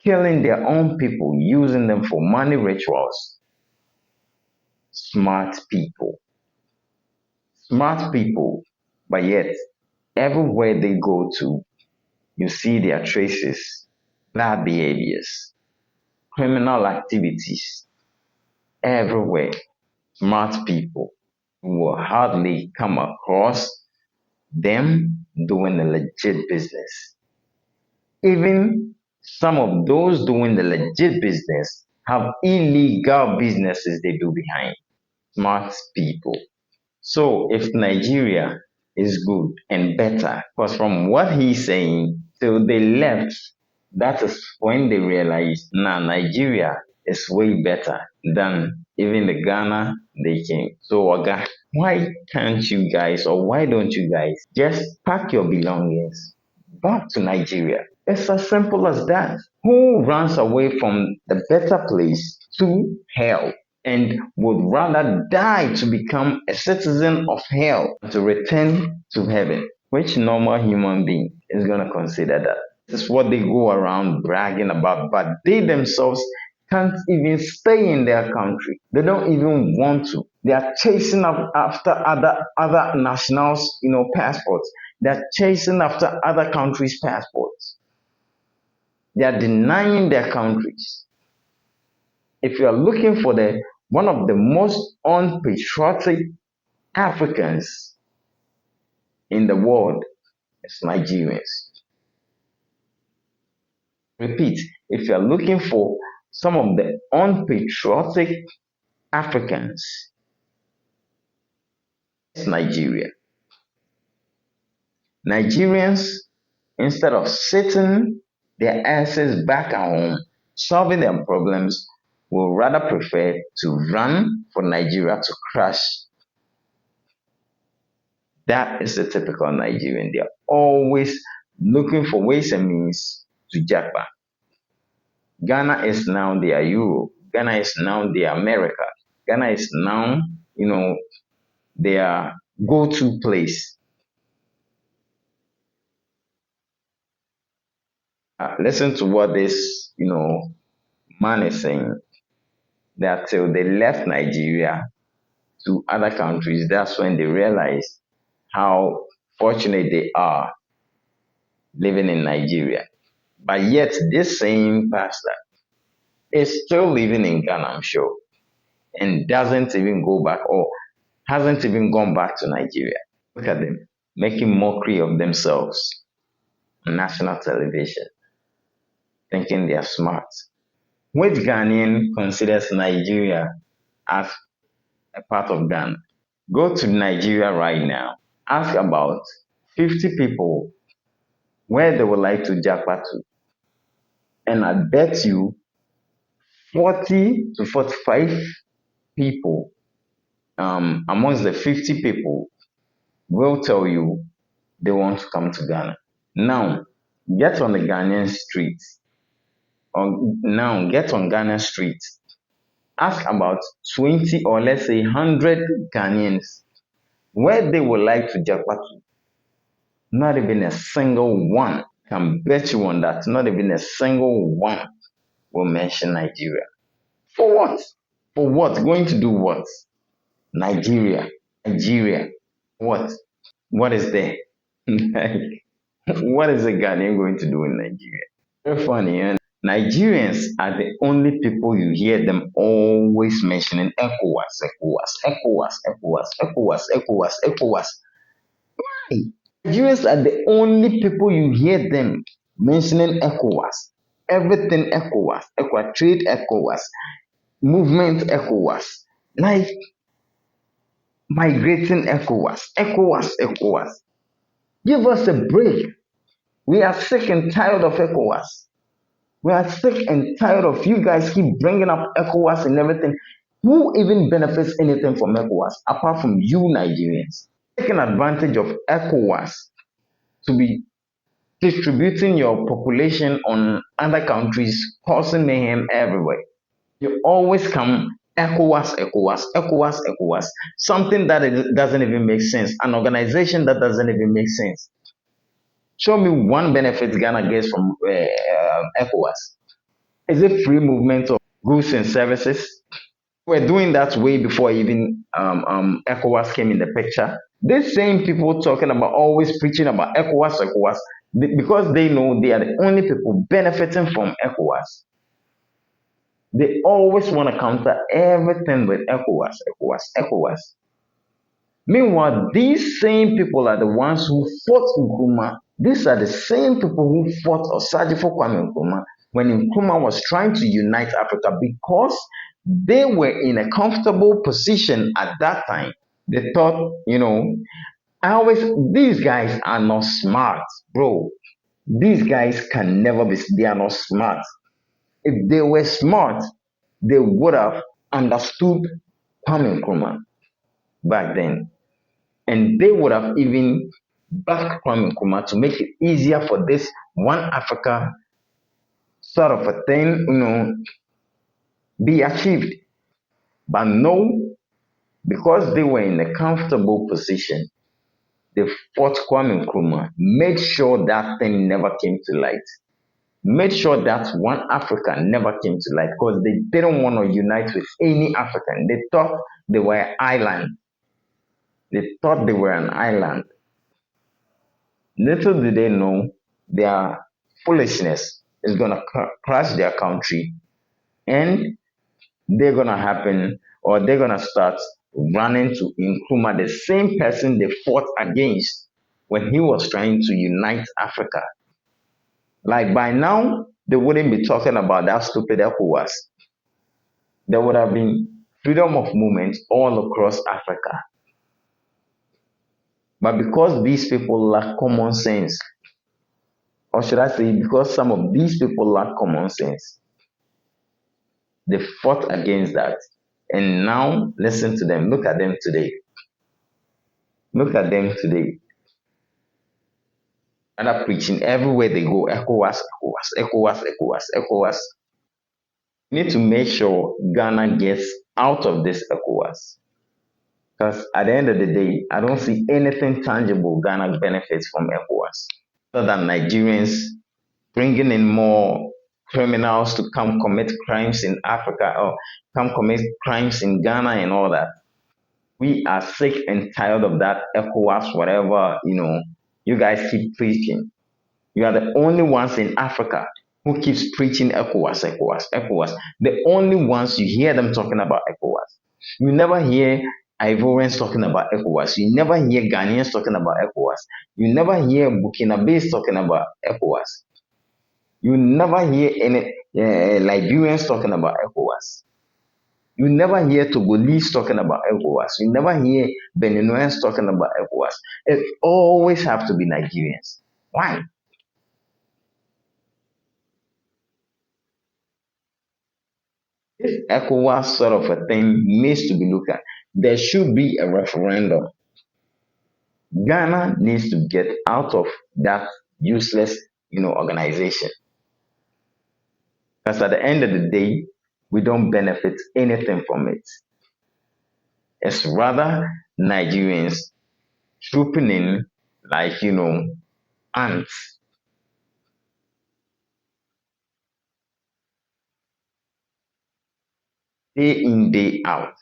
killing their own people, using them for money rituals. Smart people. Smart people, but yet everywhere they go to, you see their traces, bad behaviors, criminal activities, everywhere. Smart people will hardly come across them doing a legit business. Even some of those doing the legit business have illegal businesses they do behind. Smart people. So if Nigeria is good and better, because from what he's saying till they left, that is when they realized, nah, Nigeria is way better than even the Ghana they came. So Oga, why can't you guys, or why don't you guys just pack your belongings back to Nigeria? It's as simple as that. Who runs away from the better place to hell and would rather die to become a citizen of hell to return to heaven? Which normal human being is going to consider that? This is what they go around bragging about, but they themselves can't even stay in their country. They don't even want to. They are chasing after other nationals, passports. They're chasing after other countries' passports. They are denying their countries. If you are looking for one of the most unpatriotic Africans in the world, it's Nigerians. Repeat, if you are looking for some of the unpatriotic Africans, it's Nigeria. Nigerians, instead of sitting their asses back at home, solving their problems, will rather prefer to run for Nigeria to crash. That is the typical Nigerian. They are always looking for ways and means to jackpot. Ghana is now their Europe. Ghana is now their America. Ghana is now, their go-to place. Listen to what this, man is saying. That till they left Nigeria to other countries, that's when they realized how fortunate they are living in Nigeria. But yet, this same pastor is still living in Ghana, I'm sure, and doesn't even go back or hasn't even gone back to Nigeria. Look at them, making mockery of themselves on national television, thinking they are smart. Which Ghanaian considers Nigeria as a part of Ghana? Go to Nigeria right now. Ask about 50 people where they would like to jackpot to. And I bet you 40 to 45 people amongst the 50 people will tell you they want to come to Ghana. Now, get on the Ghanaian streets. Get on Ghana streets. Ask about 20 or let's say 100 Ghanaians where they would like to jackpot to. Not even a single one. I can bet you on that. Not even a single one will mention Nigeria. For what? For what? Going to do what? Nigeria. What? What is there? What is a Ghanaian going to do in Nigeria? Very funny. And Nigerians are the only people you hear them always mentioning ECOWAS. Why? Nigerians are the only people you hear them mentioning ECOWAS. Everything ECOWAS. Trade ECOWAS. Movement ECOWAS. Like migrating ECOWAS. Give us a break. We are sick and tired of ECOWAS. We are sick and tired of you guys keep bringing up ECOWAS and everything. Who even benefits anything from ECOWAS apart from you Nigerians? Taking advantage of ECOWAS to be distributing your population on other countries, causing mayhem everywhere. You always come ECOWAS, ECOWAS, ECOWAS, ECOWAS, something that doesn't even make sense, an organization that doesn't even make sense. Show me one benefit Ghana gets from ECOWAS. Is it free movement of goods and services? We're doing that way before even ECOWAS came in the picture. These same people talking about always preaching about ECOWAS, ECOWAS, because they know they are the only people benefiting from ECOWAS. They always want to counter everything with ECOWAS, ECOWAS, ECOWAS. Meanwhile, these same people are the ones who fought Nkrumah. These are the same people who fought Osagyefo Kwame Nkrumah when Nkrumah was trying to unite Africa because they were in a comfortable position at that time. They thought, these guys are not smart, bro. These guys can never be, they are not smart. If they were smart, they would have understood Kwame Nkrumah back then. And they would have even backed Kwame Nkrumah to make it easier for this one Africa sort of a thing, be achieved. But no, because they were in a comfortable position, they fought Kwame Nkrumah, made sure that thing never came to light. Made sure that one Africa never came to light because they didn't want to unite with any African. They thought they were an island. They thought they were an island. Little did they know their foolishness is going to crash their country and they're going to happen or they're going to start running to Nkrumah, the same person they fought against when he was trying to unite Africa. Like by now, they wouldn't be talking about that stupid ECOWAS. There would have been freedom of movement all across Africa. But because these people lack common sense, or should I say, because some of these people lack common sense, they fought against that. And now, listen to them. Look at them today. Look at them today. And they're preaching everywhere they go. ECOWAS, ECOWAS, ECOWAS, ECOWAS, ECOWAS. We need to make sure Ghana gets out of this ECOWAS. Because at the end of the day, I don't see anything tangible Ghana benefits from ECOWAS. Other than Nigerians bringing in more criminals to come commit crimes in Africa or come commit crimes in Ghana and all that. We are sick and tired of that ECOWAS, whatever, you guys keep preaching. You are the only ones in Africa who keeps preaching ECOWAS, ECOWAS, ECOWAS. The only ones you hear them talking about ECOWAS. You never hear Ivorians talking about ECOWAS. You never hear Ghanaians talking about ECOWAS. You never hear Burkinabes talking about ECOWAS. You never hear any Liberians talking about ECOWAS. You never hear Togolese talking about ECOWAS. You never hear Beninans talking about ECOWAS. It always have to be Nigerians. Why? This ECOWAS sort of a thing needs to be looked at. There should be a referendum. Ghana needs to get out of that useless, organization. Because at the end of the day, we don't benefit anything from it. It's rather Nigerians trooping in like, ants. Day in, day out.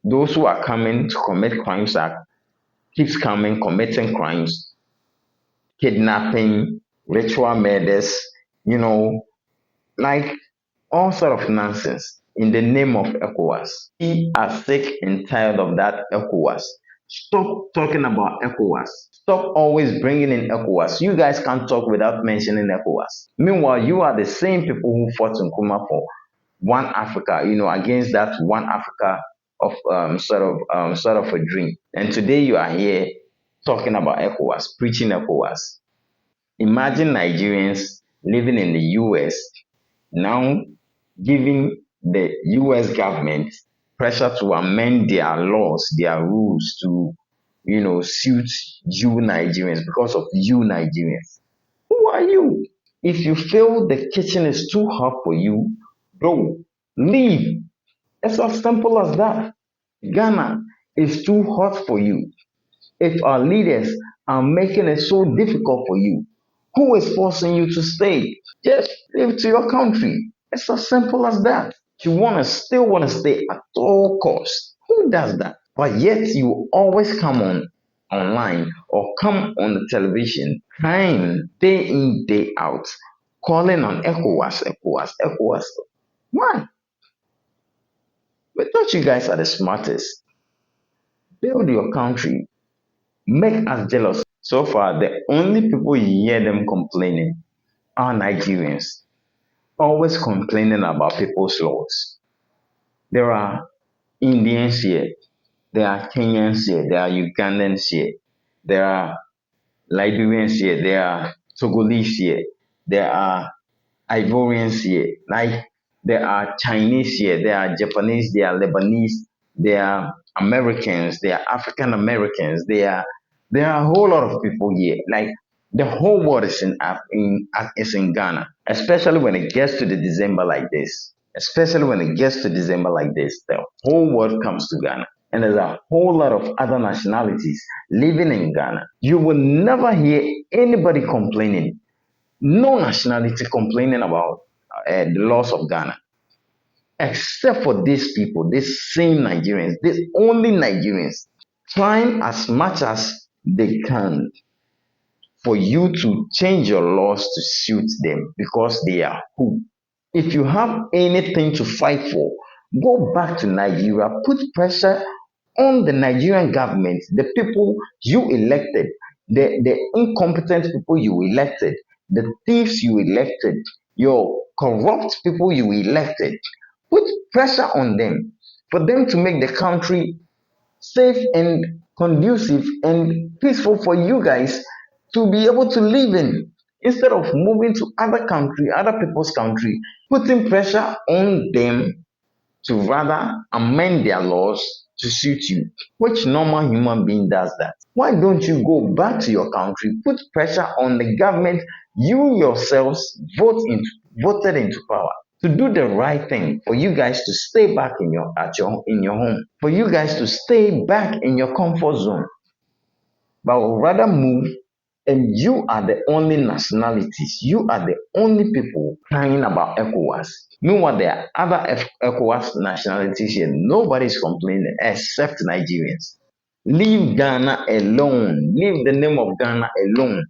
Those who are coming to commit crimes keeps coming, committing crimes, kidnapping, ritual murders, like all sort of nonsense in the name of ECOWAS. We are sick and tired of that ECOWAS. Stop talking about ECOWAS. Stop always bringing in ECOWAS. You guys can't talk without mentioning ECOWAS. Meanwhile, you are the same people who fought in Nkrumah for one Africa, against that one Africa of sort of a dream. And today you are here talking about ECOWAS, preaching ECOWAS. Imagine Nigerians living in the US, now giving the US government pressure to amend their laws, their rules to, suit you Nigerians because of you Nigerians. Who are you? If you feel the kitchen is too hot for you, bro, leave. It's as simple as that. Ghana is too hot for you. If our leaders are making it so difficult for you, who is forcing you to stay? Just leave to your country. It's as simple as that. You still want to stay at all costs. Who does that? But yet you always come online or come on the television crying day in, day out, calling on ECOWAS, ECOWAS, ECOWAS. Why? We thought you guys are the smartest. Build your country. Make us jealous. So far, the only people you hear them complaining are Nigerians, always complaining about people's laws. There are Indians here, there are Kenyans here, there are Ugandans here, there are Liberians here, there are Togolese here, there are Ivorians here, like there are Chinese here, there are Japanese, there are Lebanese, there are Americans, there are African Americans, there are a whole lot of people here. Like the whole world is in Ghana, especially when it gets to the December like this. Especially when it gets to December like this, the whole world comes to Ghana. And there's a whole lot of other nationalities living in Ghana. You will never hear anybody complaining, no nationality complaining about the loss of Ghana, except for these people, these same Nigerians, these only Nigerians, trying as much as they can for you to change your laws to suit them because they are who. If you have anything to fight for, go back to Nigeria, put pressure on the Nigerian government, the people you elected, the incompetent people you elected, the thieves you elected, your corrupt people you elected. Put pressure on them for them to make the country safe and conducive and peaceful for you guys to be able to live in, instead of moving to other people's country, putting pressure on them to rather amend their laws to suit you. Which normal human being does that? Why don't you go back to your country, put pressure on the government you yourselves voted into power to do the right thing, for you guys to stay back in your home, for you guys to stay back in your comfort zone, but will rather move, and you are the only nationalities, you are the only people crying about ECOWAS. Meanwhile, there are other ECOWAS nationalities here. Nobody is complaining except Nigerians. Leave Ghana alone. Leave the name of Ghana alone.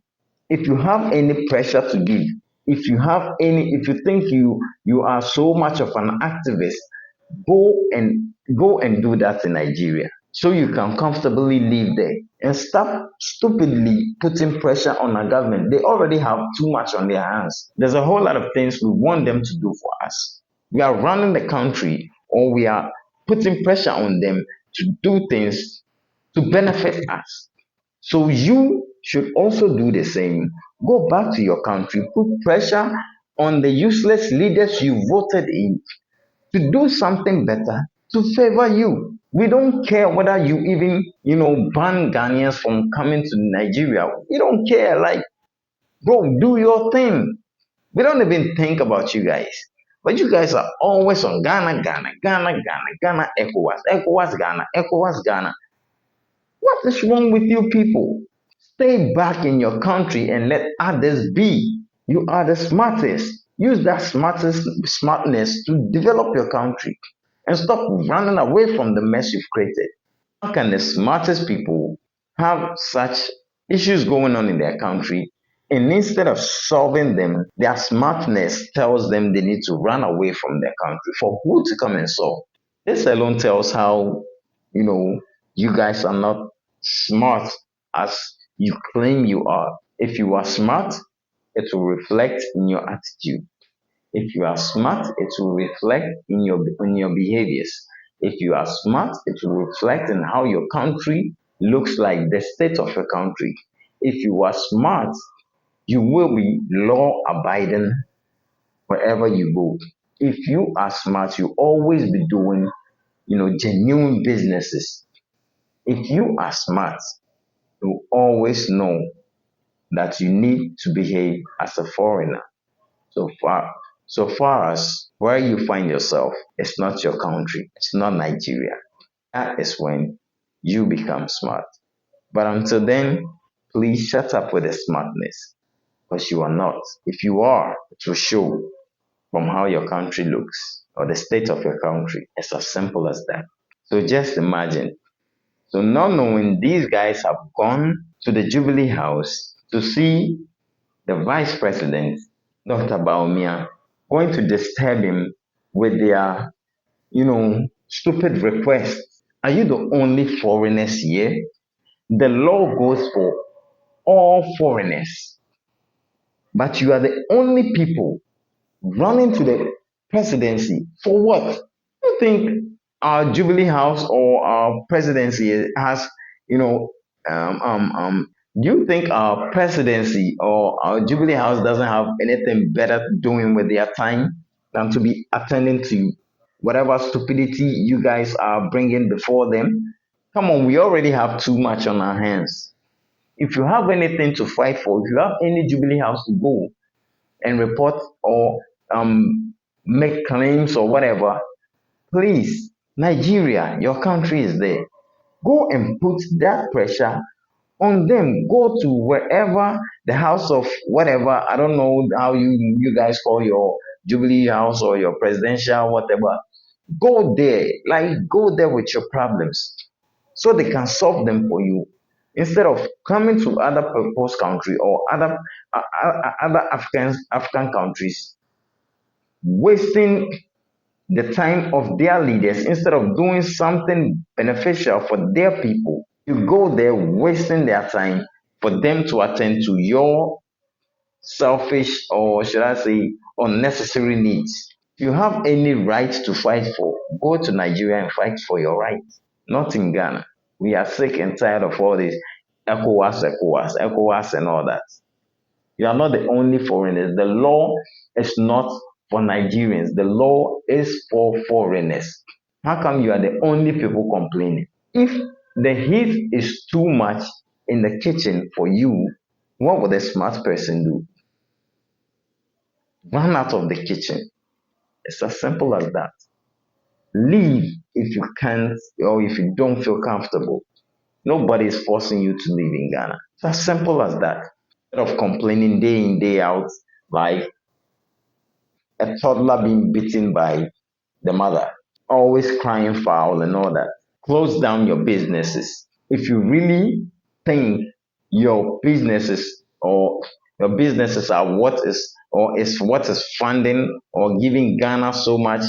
If you have any pressure to give, if you think you are so much of an activist, go and do that in Nigeria, so you can comfortably live there and stop stupidly putting pressure on our government. They already have too much on their hands. There's a whole lot of things we want them to do for us. We are running the country, or we are putting pressure on them to do things to benefit us. So you should also do the same. Go back to your country, put pressure on the useless leaders you voted in to do something better to favor you. We don't care whether you even, ban Ghanaians from coming to Nigeria. We don't care. Like, bro, do your thing. We don't even think about you guys. But you guys are always on Ghana, Ghana, Ghana, Ghana, Ghana, ECOWAS, ECOWAS, Ghana, ECOWAS, Ghana. What is wrong with you people? Stay back in your country and let others be. You are the smartest. Use that smartness to develop your country and stop running away from the mess you've created. How can the smartest people have such issues going on in their country, and instead of solving them, their smartness tells them they need to run away from their country for who to come and solve? This alone tells how, you guys are not smart as you claim you are. If you are smart, it will reflect in your attitude. If you are smart, it will reflect in your behaviors. If you are smart, it will reflect in how your country looks like, the state of your country. If you are smart, You will be law abiding wherever you go. If you are smart, you always be doing, genuine businesses. If you are smart, you always know that you need to behave as a foreigner. So far as where you find yourself, it's not your country, it's not Nigeria. That is when you become smart. But until then, please shut up with the smartness, because you are not. If you are, it will show from how your country looks or the state of your country. It's as simple as that. So just imagine. So not knowing these guys have gone to the Jubilee House to see the Vice President, Dr. Bawumia, going to disturb him with their, stupid requests. Are you the only foreigners here? The law goes for all foreigners, but you are the only people running to the presidency for what? You think our Jubilee House or our presidency has, you know, do you think our presidency or our Jubilee House doesn't have anything better doing with their time than to be attending to whatever stupidity you guys are bringing before them? Come on, we already have too much on our hands. If you have anything to fight for, if you have any Jubilee House to go and report or make claims or whatever, please, Nigeria, your country is there. Go and put that pressure on them. Go to wherever the house of whatever, I don't know how you guys call your Jubilee House or your presidential whatever. Go there, go there with your problems so they can solve them for you, instead of coming to other people's country or other African countries, wasting the time of their leaders instead of doing something beneficial for their people. You go there wasting their time for them to attend to your selfish, or should I say, unnecessary needs. If you have any right to fight for, go to Nigeria and fight for your rights, not in Ghana. We are sick and tired of all this ECOWAS, and all that. You are not the only foreigners. The law is not for Nigerians. The law is for foreigners. How come you are the only people complaining? If the heat is too much in the kitchen for you, what would a smart person do? Run out of the kitchen. It's as simple as that. Leave if you can't or if you don't feel comfortable. Nobody is forcing you to live in Ghana. It's as simple as that. Instead of complaining day in, day out, like a toddler being beaten by the mother, always crying foul and all that. Close down your businesses. If you really think your businesses are what is funding or giving Ghana so much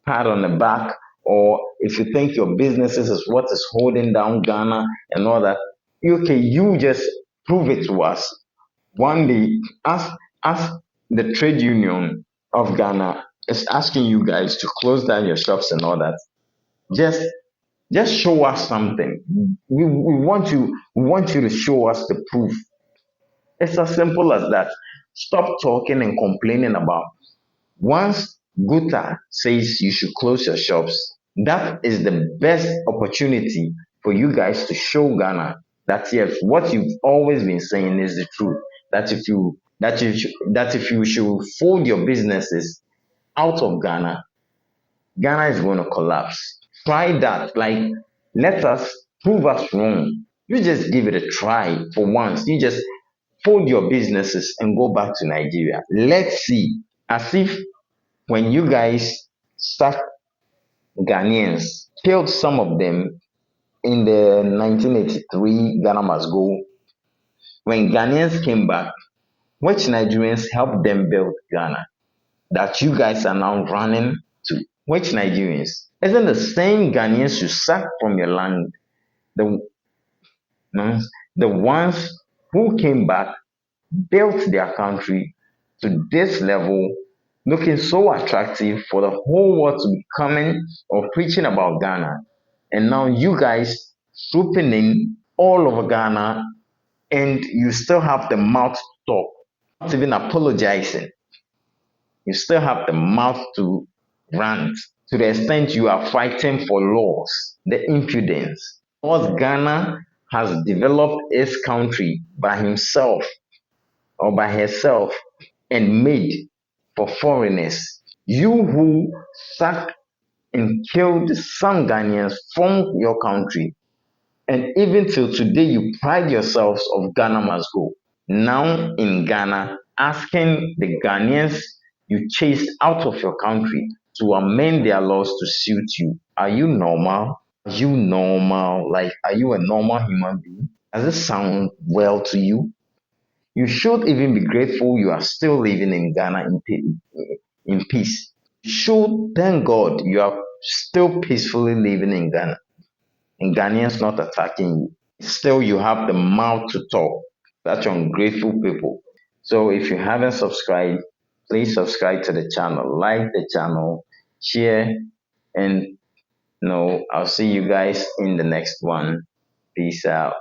pat on the back, or if you think your businesses is what is holding down Ghana and all that, okay, you just prove it to us. One day, as the trade union of Ghana is asking you guys to close down your shops and all that, just show us something. We want you to show us the proof. It's as simple as that. Stop talking and complaining about. Once Guta says you should close your shops, that is the best opportunity for you guys to show Ghana that yes, what you've always been saying is the truth. That if you should fold your businesses out of Ghana, Ghana is going to collapse. Try that. Let us prove us wrong. You just give it a try for once. You just fold your businesses and go back to Nigeria. Let's see. As if when you guys sacked Ghanaians, killed some of them in the 1983 Ghana Must Go. When Ghanaians came back, which Nigerians helped them build Ghana that you guys are now running to? Which Nigerians? Isn't the same Ghanaians you sacked from your land the ones who came back, built their country to this level, looking so attractive for the whole world to be coming or preaching about Ghana? And now you guys swooping in all over Ghana, and you still have the mouth to talk. not even apologizing. You still have the mouth to rant to the extent you are fighting for laws. The impudence. Because Ghana has developed its country by himself or by herself and made for foreigners. You who sacked and killed some Ghanaians from your country, and even till today you pride yourselves of Ghana must go. Now in Ghana, asking the Ghanaians you chased out of your country to amend their laws to suit you. Are you normal? Are you normal? Like, are you a normal human being? Does it sound well to you? You should even be grateful you are still living in Ghana in peace. You should thank God you are still peacefully living in Ghana and Ghanaians not attacking you. Still, you have the mouth to talk. Such ungrateful people. So if you haven't subscribed, please subscribe to the channel, like the channel, share, and I'll see you guys in the next one. Peace out.